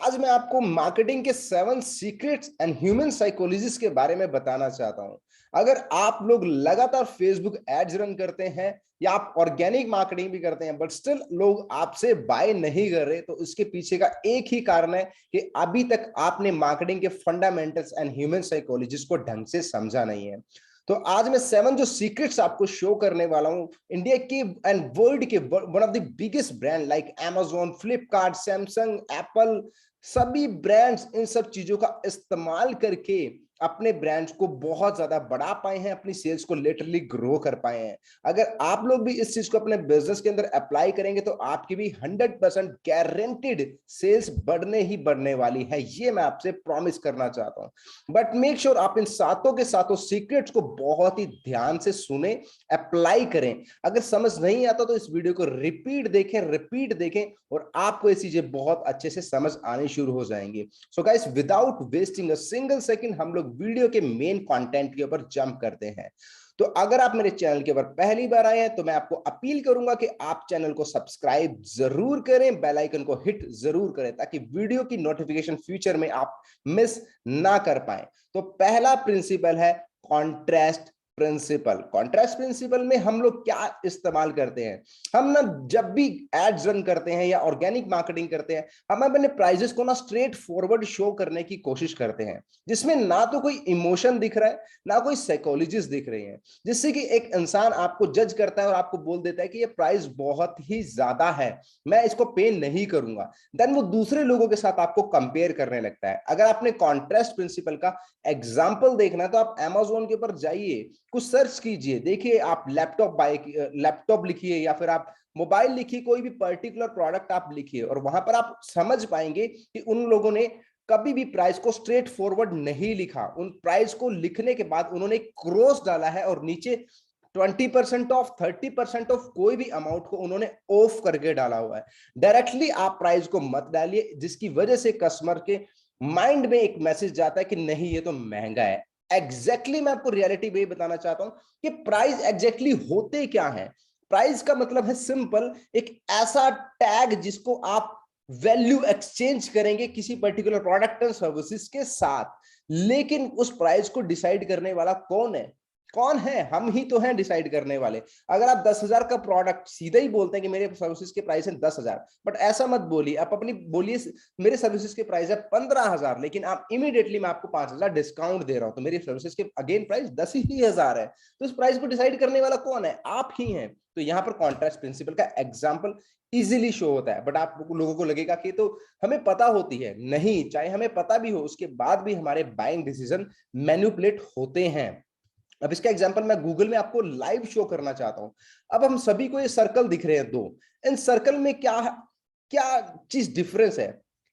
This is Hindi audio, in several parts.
आज मैं आपको मार्केटिंग के 7 सीक्रेट्स एंड ह्यूमन साइकोलॉजीज के बारे में बताना चाहता हूं। अगर आप लोग लगातार फेसबुक एड्स रन करते हैं या आप ऑर्गेनिक मार्केटिंग भी करते हैं बट स्टिल लोग आपसे बाय नहीं कर रहे, तो इसके पीछे का एक ही कारण है कि अभी तक आपने मार्केटिंग के फंडामेंटल्स एंड ह्यूमन साइकोलॉजीज को ढंग से समझा नहीं है। तो आज मैं 7 जो सीक्रेट्स आपको शो करने वाला हूं इंडिया के एंड वर्ल्ड के one of the biggest brand like Amazon, Flipkart, Samsung, Apple, सभी ब्रांड्स इन सब चीजों का इस्तेमाल करके अपने ब्रांड्स को बहुत ज्यादा बढ़ा पाए हैं, अपनी सेल्स को लिटरली ग्रो कर पाए हैं। अगर आप लोग भी इस चीज को अपने बिजनेस के अंदर अप्लाई करेंगे तो आपकी भी 100% गारंटीड सेल्स बढ़ने ही बढ़ने वाली है, ये मैं आपसे प्रॉमिस करना चाहता हूं। बट मेक श्योर आप इन सातों के सातों सीक्रेट्स को बहुत ही ध्यान से सुने, अप्लाई करें। अगर समझ नहीं आता तो इस वीडियो को रिपीट देखें और आपको ये चीजें बहुत अच्छे से समझ आनी शुरू हो जाएंगी। So guys, without wasting a single second हम लोग वीडियो के मेन कंटेंट के ऊपर जंप करते हैं। तो अगर आप मेरे चैनल के ऊपर पहली बार आए हैं तो मैं आपको अपील करूंगा कि आप चैनल को सब्सक्राइब जरूर करें, बेल आइकन को हिट जरूर करें ताकि वीडियो की नोटिफिकेशन फ्यूचर में आप मिस ना कर पाए। तो पहला प्रिंसिपल है कॉन्ट्रास्ट प्रिंसिपल। कॉन्ट्रास्ट प्रिंसिपल में हम लोग क्या इस्तेमाल करते हैं, हम ना जब भी एड्स रन करते हैं या ऑर्गेनिक मार्केटिंग करते हैं, हम अपने प्राइजेस को ना स्ट्रेट फॉरवर्ड शो करने की कोशिश करते हैं, जिसमें ना तो कोई इमोशन दिख रहा है ना कोई साइकोलॉजीज दिख रही है, जिससे कि एक इंसान आपको जज करता है और आपको बोल देता है कि ये प्राइस बहुत ही ज्यादा है, मैं इसको पे नहीं करूंगा। देन वो दूसरे लोगों के साथ आपको कंपेयर करने लगता है। अगर आपने कॉन्ट्रास्ट प्रिंसिपल का एग्जाम्पल देखना है तो आप Amazon के ऊपर जाइए, कुछ सर्च कीजिए, देखिए आप लैपटॉप लिखिए या फिर आप मोबाइल लिखिए, कोई भी पर्टिकुलर प्रोडक्ट आप लिखिए और वहां पर आप समझ पाएंगे कि उन लोगों ने कभी भी प्राइस को स्ट्रेट फॉरवर्ड नहीं लिखा। उन प्राइस को लिखने के बाद उन्होंने क्रॉस डाला है और नीचे 20% ऑफ, 30% ऑफ, कोई भी अमाउंट को उन्होंने ऑफ करके डाला हुआ है। डायरेक्टली आप प्राइस को मत डालिए, जिसकी वजह से कस्टमर के माइंड में एक मैसेज जाता है कि नहीं ये तो महंगा है। एग्जैक्टली मैं आपको रियलिटी में बताना चाहता हूं कि प्राइस एग्जैक्टली होते क्या है। प्राइस का मतलब है सिंपल, एक ऐसा टैग जिसको आप वैल्यू एक्सचेंज करेंगे किसी पर्टिकुलर प्रोडक्ट एंड सर्विसेज के साथ। लेकिन उस प्राइस को डिसाइड करने वाला कौन है? कौन है? हम ही तो हैं डिसाइड करने वाले। अगर आप 10,000 का प्रोडक्ट सीधे ही बोलते हैं कि मेरे सर्विसेज के प्राइस है 10,000, बट ऐसा मत बोलिए, आप अपनी बोलिए मेरे सर्विसेज के प्राइस है 15,000, लेकिन आप इमीडिएटली मैं आपको 5,000 डिस्काउंट दे रहा हूं, तो मेरी सर्विसेज के अगेन प्राइस 10,000 है। तो इस प्राइस को डिसाइड करने वाला कौन है? आप ही हैं। तो यहां पर कॉन्ट्रास्ट प्रिंसिपल का एग्जाम्पल इजीली शो होता है। बट आप लोगों को लगेगा कि तो हमें पता होती है, नहीं, चाहे हमें पता भी हो उसके बाद भी हमारे बाइंग डिसीजन मैनिपुलेट होते हैं। अब इसका एग्जांपल मैं गूगल में आपको लाइव शो करना चाहता हूं। अब हम सभी को ये सर्कल दिख रहे हैं दो, इन सर्कल में क्या क्या चीज डिफरेंस है,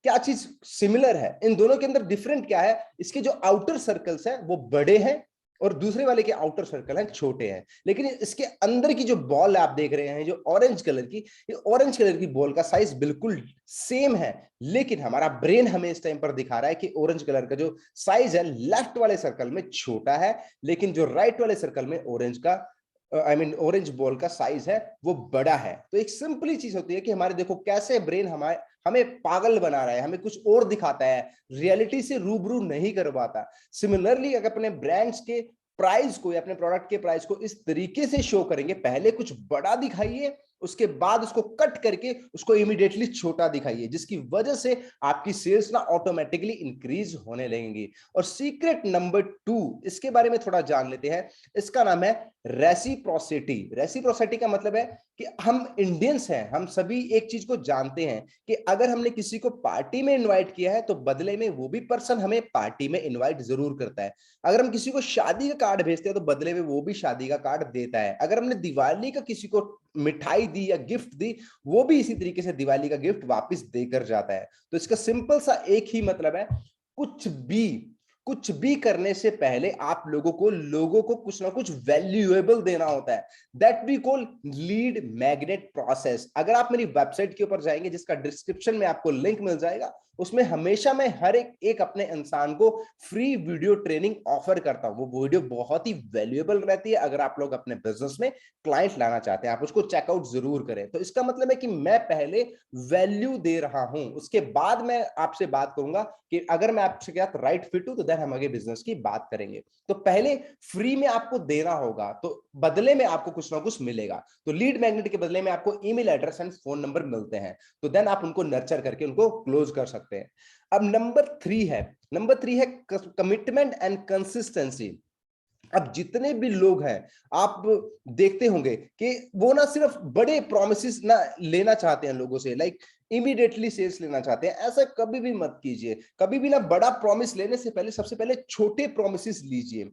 क्या चीज सिमिलर है? इन दोनों के अंदर डिफरेंट क्या है? इसके जो आउटर सर्कल्स हैं वो बड़े हैं और दूसरे वाले के आउटर सर्कल हैं छोटे हैं। लेकिन इसके अंदर की जो बॉल आप देख रहे हैं, जो ऑरेंज कलर की, ये ऑरेंज कलर की बॉल का साइज बिल्कुल सेम है। लेकिन हमारा ब्रेन हमें इस टाइम पर दिखा रहा है कि ऑरेंज कलर का जो साइज है लेफ्ट वाले सर्कल में छोटा है, लेकिन जो राइट वाले सर्कल में ऑरेंज का ऑरेंज बॉल का साइज है वो बड़ा है। तो एक सिंपली चीज होती है कि हमारे देखो कैसे ब्रेन हमारे हमें पागल बना रहा है, हमें कुछ और दिखाता है, रियलिटी से रूबरू नहीं करवाता। सिमिलरली अगर अपने ब्रांड्स के प्राइस को या अपने प्रोडक्ट के प्राइस को इस तरीके से शो करेंगे, पहले कुछ बड़ा दिखाइए, उसके बाद उसको कट करके उसको इमीडिएटली छोटा दिखाइए, जिसकी वजह से आपकी सेल्स ना ऑटोमेटिकली इंक्रीज होने लगेंगी। और सीक्रेट नंबर 2, इसके बारे में थोड़ा जान लेते हैं। इसका नाम है रेसिप्रोसिटी। रेसिप्रोसिटी का मतलब है कि हम इंडियंस हैं, हम सभी एक चीज को जानते हैं कि अगर हमने किसी को पार्टी में इनवाइट किया है तो बदले में वो भी पर्सन हमें पार्टी में इनवाइट जरूर करता है। अगर हम किसी को शादी का कार्ड भेजते हैं तो बदले में वो भी शादी का कार्ड देता है। अगर हमने दिवाली का किसी को मिठाई दी या गिफ्ट दी, वो भी इसी तरीके से दिवाली का गिफ्ट वापस देकर जाता है। तो इसका सिंपल सा एक ही मतलब है, कुछ कुछ भी करने से पहले आप लोगों को कुछ ना कुछ वैल्यूएबल देना होता है। That we call lead magnet process. अगर आप मेरी वेबसाइट के ऊपर जाएंगे, जिसका डिस्क्रिप्शन में आपको लिंक मिल जाएगा, उसमें हमेशा मैं हर एक अपने इंसान को फ्री वीडियो ट्रेनिंग ऑफर करता हूं। वो वीडियो बहुत ही वैल्यूएबल रहती है। अगर आप लोग अपने बिजनेस में क्लाइंट लाना चाहते हैं, आप उसको चेकआउट जरूर करें। तो इसका मतलब है कि मैं पहले वैल्यू दे रहा हूं, उसके बाद मैं आपसे बात करूंगा कि अगर मैं आपसे क्या राइट फिट हूं, तो देन हम आगे बिजनेस की बात करेंगे। तो पहले फ्री में आपको देना होगा, तो बदले में आपको कुछ ना कुछ मिलेगा। तो लीड मैग्नेट के बदले में आपको email address and phone number मिलते हैं, तो देन आप उनको नर्चर करके उनको क्लोज कर सकते हैं। अब नंबर 3 है कमिटमेंट एंड कंसिस्टेंसी। अब जितने भी लोग हैं, आप देखते होंगे कि वो ना सिर्फ बड़े प्रोमिस ना लेना चाहते हैं लोगों से, लाइक इमीडिएटली सेल्स लेना चाहते हैं। ऐसा कभी भी मत कीजिए। कभी भी ना बड़ा प्रॉमिस लेने से पहले सबसे पहले छोटे प्रोमिस लीजिए।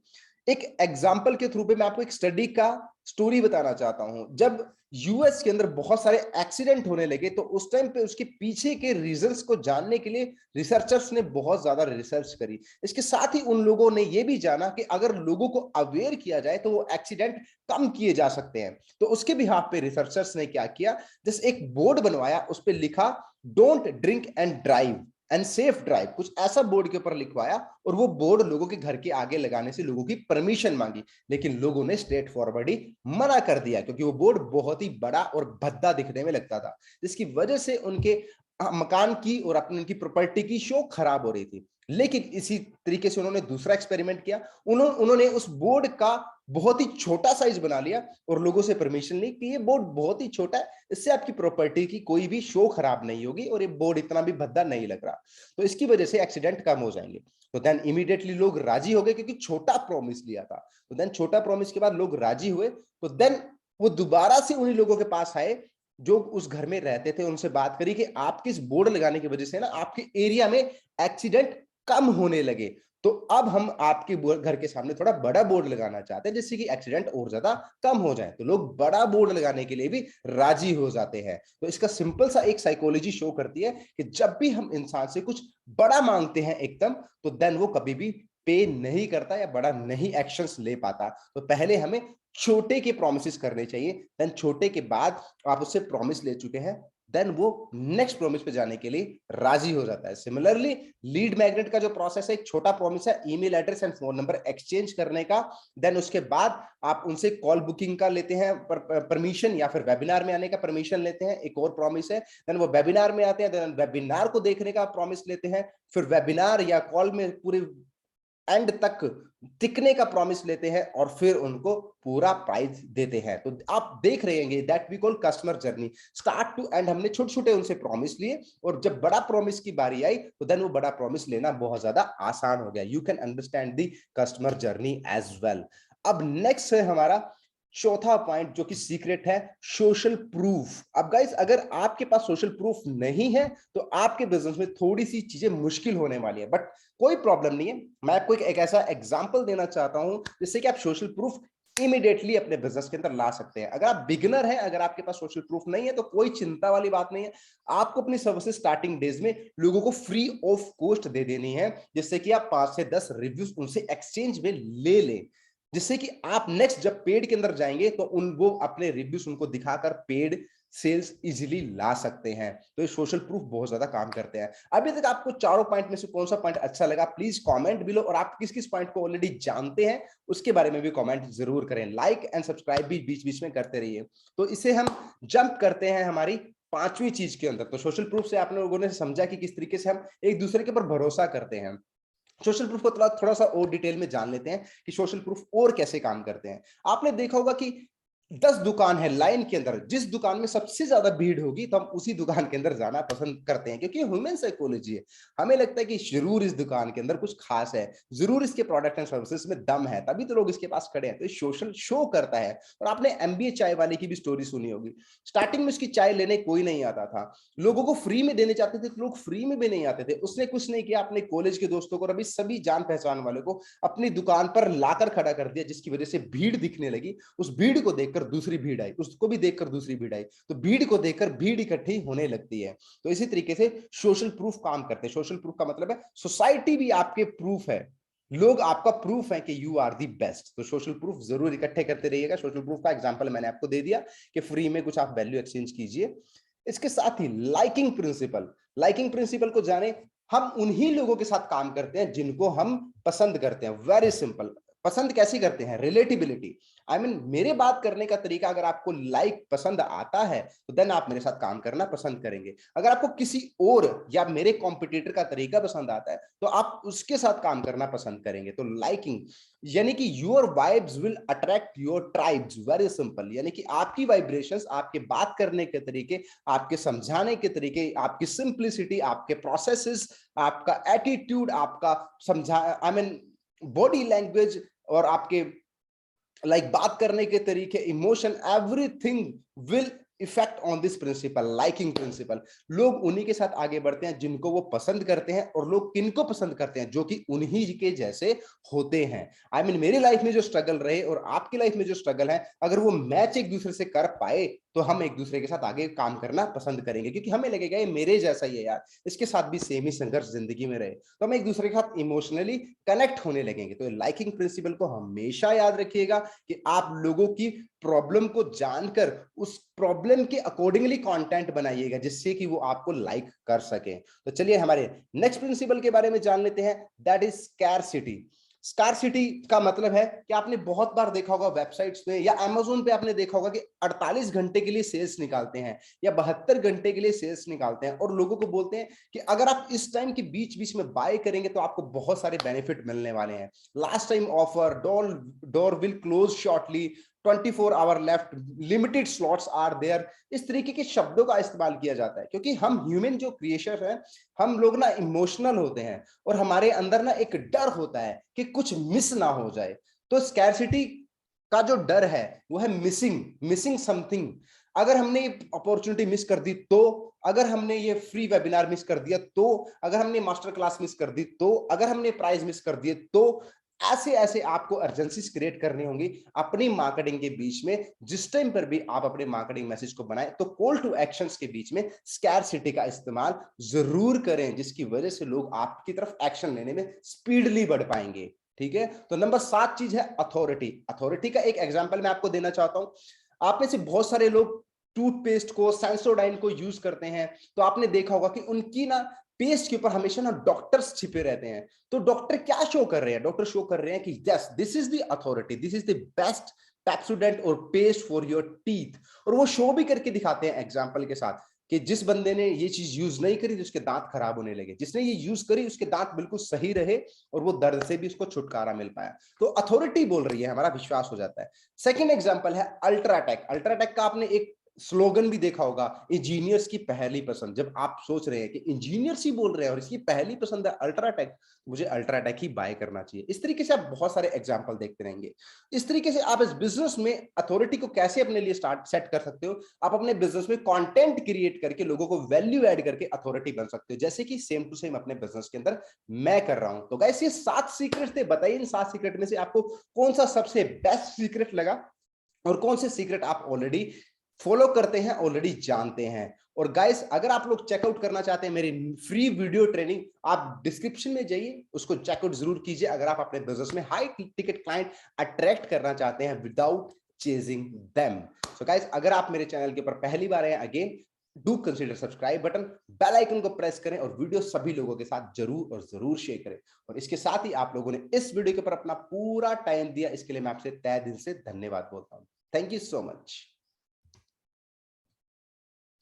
एक एग्जांपल के थ्रू पे मैं आपको एक स्टडी का स्टोरी बताना चाहता हूं। जब यूएस के अंदर बहुत सारे एक्सीडेंट होने लगे, तो उस टाइम पे उसके पीछे के रीजंस को जानने के लिए रिसर्चर्स ने बहुत ज्यादा रिसर्च करी। इसके साथ ही उन लोगों ने यह भी जाना कि अगर लोगों को अवेयर किया जाए तो वो एक्सीडेंट कम किए जा सकते हैं। तो उसके बिहाफ पे रिसर्चर्स ने क्या किया, जैसे एक बोर्ड बनवाया, उस पर लिखा don't drink and drive and safe drive, कुछ ऐसा बोर्ड के ऊपर लिखवाया। और वो बोर्ड लोगों के घर के आगे लगाने से लोगों की परमिशन मांगी, लेकिन लोगों ने स्ट्रेट फॉरवर्ड ही मना कर दिया, क्योंकि वो बोर्ड बहुत ही बड़ा और भद्दा दिखने में लगता था, जिसकी वजह से उनके मकान की और अपनी उनकी प्रॉपर्टी की शो खराब हो रही थी। लेकिन इसी तरीके से उन्होंने दूसरा एक्सपेरिमेंट किया। उन्होंने उस बोर्ड का बहुत ही छोटा साइज बना लिया और लोगों से परमिशन ली कि ये बोर्ड बहुत ही छोटा है, इससे आपकी प्रॉपर्टी की कोई भी शो खराब नहीं होगी और ये बोर्ड इतना भी भद्दा नहीं लग रहा, तो इसकी वजह से एक्सीडेंट कम हो जाएंगे। तो देन इमीडिएटली लोग राजी हो गए, क्योंकि छोटा प्रॉमिस लिया था। तो देन छोटा प्रॉमिस के बाद लोग राजी हुए। तो देन वो दोबारा से उन्हीं लोगों के पास आए जो उस घर में रहते थे, उनसे बात करी कि आपके इस बोर्ड लगाने की वजह से ना आपके एरिया में एक्सीडेंट कम होने लगे, तो अब हम आपके घर के सामने थोड़ा बड़ा बोर्ड लगाना चाहते हैं, जिससे कि एक्सीडेंट और ज्यादा कम हो जाए। तो लोग बड़ा बोर्ड लगाने के लिए भी राजी हो जाते हैं। तो इसका सिंपल सा एक साइकोलॉजी शो करती है कि जब भी हम इंसान से कुछ बड़ा मांगते हैं एकदम, तो देन वो कभी भी पे नहीं करता या बड़ा नहीं एक्शंस ले पाता। तो पहले हमें छोटे के प्रोमिस करने चाहिए, देन छोटे के बाद आप उससे प्रॉमिस ले चुके हैं, देन वो नेक्स्ट प्रॉमिस पे जाने के लिए राजी हो जाता है। सिमिलरली लीड मैग्नेट का जो प्रोसेस है, एक छोटा प्रॉमिस है email address and phone number exchange करने का, देन उसके बाद आप उनसे कॉल बुकिंग का लेते हैं परमिशन, या फिर वेबिनार में आने का परमिशन लेते हैं, एक और प्रॉमिस है। देन वो वेबिनार में आते हैं, देन वेबिनार को देखने का प्रॉमिस लेते हैं, फिर वेबिनार या कॉल में पूरे एंड तक टिकने का प्रॉमिस लेते हैं, और फिर उनको पूरा प्राइस देते हैं। तो आप देख रहे हैं that we call customer journey, start to end हमने छोटे छोटे उनसे प्रॉमिस लिए, और जब बड़ा प्रॉमिस की बारी आई तो देन वो बड़ा प्रॉमिस लेना बहुत ज्यादा आसान हो गया। You can understand the customer journey as well. अब नेक्स्ट है हमारा चौथा पॉइंट, जो कि सीक्रेट है, सोशल प्रूफ। अब गाइस, अगर आपके पास सोशल प्रूफ नहीं है तो आपके बिजनेस में थोड़ी सी चीजें मुश्किल होने वाली है, बट कोई प्रॉब्लम नहीं है। मैं आपको एक ऐसा एग्जांपल देना चाहता हूं जिससे कि आप सोशल प्रूफ इमीडिएटली अपने बिजनेस के अंदर ला सकते हैं। अगर आप बिगिनर हैं, अगर आपके पास सोशल प्रूफ नहीं है, तो कोई चिंता वाली बात नहीं है। आपको अपनी सर्विसेज स्टार्टिंग डेज में लोगों को फ्री ऑफ कॉस्ट दे देनी है, जिससे कि आप 5 से 10 रिव्यूज उनसे एक्सचेंज में ले लें, जिससे कि आप नेक्स्ट जब पेड के अंदर जाएंगे तो वो अपने रिव्यूज उनको दिखाकर पेड सेल्स इजीली ला सकते हैं। तो ये सोशल प्रूफ बहुत ज्यादा काम करते हैं। अभी तक आपको चारों पॉइंट में से कौन सा पॉइंट अच्छा लगा, प्लीज कमेंट बिलो, और आप किस किस पॉइंट को ऑलरेडी जानते हैं उसके बारे में भी कमेंट जरूर करें। लाइक एंड सब्सक्राइब भी बीच बीच में करते रहिए। तो इसे हम जंप करते हैं हमारी पांचवी चीज के अंदर। तो सोशल प्रूफ से आप लोगों ने समझा कि किस तरीके से हम एक दूसरे के ऊपर भरोसा करते हैं। सोशल प्रूफ को थोड़ा सा और डिटेल में जान लेते हैं कि सोशल प्रूफ और कैसे काम करते हैं। आपने देखा होगा कि 10 दुकान है लाइन के अंदर, जिस दुकान में सबसे ज्यादा भीड़ होगी तो हम उसी दुकान के अंदर जाना पसंद करते हैं, क्योंकि ह्यूमन साइकोलॉजी है। हमें लगता है कि जरूर इस दुकान के अंदर कुछ खास है, जरूर इसके प्रोडक्ट एंड सर्विसेज में दम है, तभी तो लोग इसके पास खड़े हैं। तो सोशल शो करता है। और आपने एमबीए चाय वाले की भी स्टोरी सुनी होगी। स्टार्टिंग में उसकी चाय लेने कोई नहीं आता था, लोगों को फ्री में देने चाहते थे, लोग फ्री में भी नहीं आते थे। उसने कुछ नहीं किया, अपने कॉलेज के दोस्तों को और अभी सभी जान पहचान वाले को अपनी दुकान पर लाकर खड़ा कर दिया, जिसकी वजह से भीड़ दिखने लगी। उस भीड़ को देखकर दूसरी भीड़ आई, उसको भी देखकर दूसरी भीड़ आई, तो भीड़ को देखकर भीड़ इकट्ठी होने लगती है। तो इसी तरीके से सोशल प्रूफ काम करते हैं। सोशल प्रूफ का मतलब है सोसाइटी भी आपके प्रूफ है। लोग आपका प्रूफ है कि यू आर दी बेस्ट। तो सोशल प्रूफ जरूर इकट्ठे करते रहिएगा। सोशल प्रूफ का एग्जांपल मैंने आपको दे दिया कि फ्री में कुछ आप वैल्यू एक्सचेंज कीजिए। इसके साथ ही लाइकिंग प्रिंसिपल, लाइकिंग प्रिंसिपल को जाने, हम उन्हीं लोगों के साथ काम करते हैं जिनको हम पसंद करते हैं। Very simple. पसंद कैसी करते हैं? रिलेटिबिलिटी। आई मीन मेरे बात करने का तरीका अगर आपको लाइक पसंद आता है तो देन आप मेरे साथ काम करना पसंद करेंगे। अगर आपको किसी और या मेरे कॉम्पिटिटर का तरीका पसंद आता है तो आप उसके साथ काम करना पसंद करेंगे। तो लाइकिंग यानी कि your vibes will attract your tribes. Very simple. यानी कि आपकी वाइब्रेशंस, आपके बात करने के तरीके, आपके समझाने के तरीके, आपकी सिंप्लिसिटी, आपके प्रोसेसेस, आपका एटीट्यूड, आपका समझा आई मीन बॉडी लैंग्वेज और आपके बात करने के तरीके, emotion, everything will effect on this principle, liking principle. लोग उन्हीं के साथ आगे बढ़ते हैं जिनको वो पसंद करते हैं, और लोग किनको पसंद करते हैं? जो कि उन्हीं के जैसे होते हैं। आई मीन मेरी लाइफ में जो स्ट्रगल रहे और आपकी लाइफ में जो स्ट्रगल है, अगर वो मैच एक दूसरे से कर पाए तो हम एक दूसरे के साथ आगे काम करना पसंद करेंगे, क्योंकि हमें लगेगा ये मेरे जैसा ही है यार, इसके साथ भी सेम ही संघर्ष जिंदगी में रहे, तो हम एक दूसरे के साथ इमोशनली कनेक्ट होने लगेंगे। तो लाइकिंग प्रिंसिपल को हमेशा याद रखिएगा कि आप लोगों की प्रॉब्लम को जानकर उस प्रॉब्लम के अकॉर्डिंगली कंटेंट बनाइएगा, जिससे कि वो आपको लाइक कर सके। तो चलिए हमारे नेक्स्ट प्रिंसिपल के बारे में जान लेते हैं, दैट इज स्कैरसिटी। स्कार्सिटी का मतलब है कि आपने बहुत बार देखा होगा वेबसाइट्स पे या अमेज़न पे, आपने देखा होगा कि 48 घंटे के लिए सेल्स निकालते हैं या 72 घंटे के लिए सेल्स निकालते हैं, और लोगों को बोलते हैं कि अगर आप इस टाइम के बीच बीच में बाय करेंगे तो आपको बहुत सारे बेनिफिट मिलने वाले हैं। Last time offer, door will close shortly, 24 hour left, limited slots are there. इस तरीके के शब्दों का इस्तेमाल किया जाता है, क्योंकि हम ह्यूमन जो क्रिएचर हैं, हम लोग ना इमोशनल होते हैं, और हमारे अंदर ना एक डर होता है कि कुछ मिस ना हो जाए। तो स्कैरसिटी का जो डर है वो है मिसिंग समथिंग। अगर हमने ये अपॉर्चुनिटी मिस कर दी तो, अगर हमने ये फ्री वेबिनार मिस कर दिया तो, अगर हमने मास्टर क्लास मिस कर दी तो, अगर हमने प्राइज मिस कर दिए तो, ऐसे ऐसे आपको अर्जेंसीज क्रिएट करनी होंगी अपनी मार्केटिंग के बीच में। जिस टाइम पर भी आप अपने मार्केटिंग मैसेज को बनाएं तो कॉल टू एक्शंस के बीच में स्कैरसिटी का इस्तेमाल जरूर करें, जिसकी वजह से लोग आपकी तरफ एक्शन लेने में स्पीडली बढ़ पाएंगे। ठीक है। तो नंबर 7 चीज है अथॉरिटी। अथॉरिटी का एक एग्जांपल मैं आपको देना चाहता हूं। आप में से बहुत सारे लोग टूथपेस्ट को, सेंसोडाइन को यूज करते हैं, तो आपने देखा होगा कि उनकी ना पेस्ट के ऊपर हमेशा ना डॉक्टर्स छिपे रहते हैं। तो डॉक्टर क्या शो कर रहे हैं? डॉक्टर शो कर रहे हैं कि yes, this is the authority, this is the best Pepsodent और पेस्ट फॉर योर टीथ। और वो शो भी करके दिखाते हैं एग्जांपल के साथ कि जिस बंदे ने ये चीज यूज नहीं करी तो उसके दांत खराब होने लगे, जिसने ये यूज करी उसके दांत बिल्कुल सही रहे और वो दर्द से भी उसको छुटकारा मिल पाया। तो अथॉरिटी बोल रही है, हमारा विश्वास हो जाता है। सेकेंड एग्जाम्पल है अल्ट्राटेक। अल्ट्राटेक का आपने एक स्लोगन भी देखा होगा, इंजीनियर्स की पहली पसंद। जब आप सोच रहे हैं कि इंजीनियर्स ही बोल रहे हैं और इसकी पहली पसंद है अल्ट्राटेक, तो मुझे अल्ट्राटेक ही बाय करना चाहिए। इस तरीके से आप बहुत सारे एग्जांपल देखते रहेंगे। इस तरीके से आप इस बिजनेस में अथॉरिटी को कैसे अपने लिए सेट कर सकते हो? आप अपने बिजनेस में कंटेंट क्रिएट करके लोगों को वैल्यू ऐड करके अथॉरिटी बन सकते हो, जैसे कि सेम टू सेम अपने बिजनेस के अंदर मैं कर रहा हूं। तो गाइस ये 7 सीक्रेट थे। बताइए इन 7 सीक्रेट में से आपको कौन सा सबसे बेस्ट सीक्रेट लगा, और कौन से सीक्रेट आप ऑलरेडी फॉलो करते हैं, ऑलरेडी जानते हैं। और गाइस अगर आप लोग चेकआउट करना चाहते हैं मेरी फ्री वीडियो ट्रेनिंग, आप डिस्क्रिप्शन में जाइए, उसको चेकआउट जरूर कीजिए। अगर आप अपने बिजनेस में हाई टिकट क्लाइंट अट्रैक्ट करना चाहते हैं without chasing them. So guys अगर आप मेरे चैनल के ऊपर पहली बार आए, again do consider subscribe button, bell icon को प्रेस करें और वीडियो सभी लोगों के साथ जरूर और जरूर शेयर करें। और इसके साथ ही आप लोगों ने इस वीडियो के ऊपर अपना पूरा टाइम दिया, इसके लिए मैं आपसे तहे दिल से धन्यवाद बोलता हूं। Thank you so much.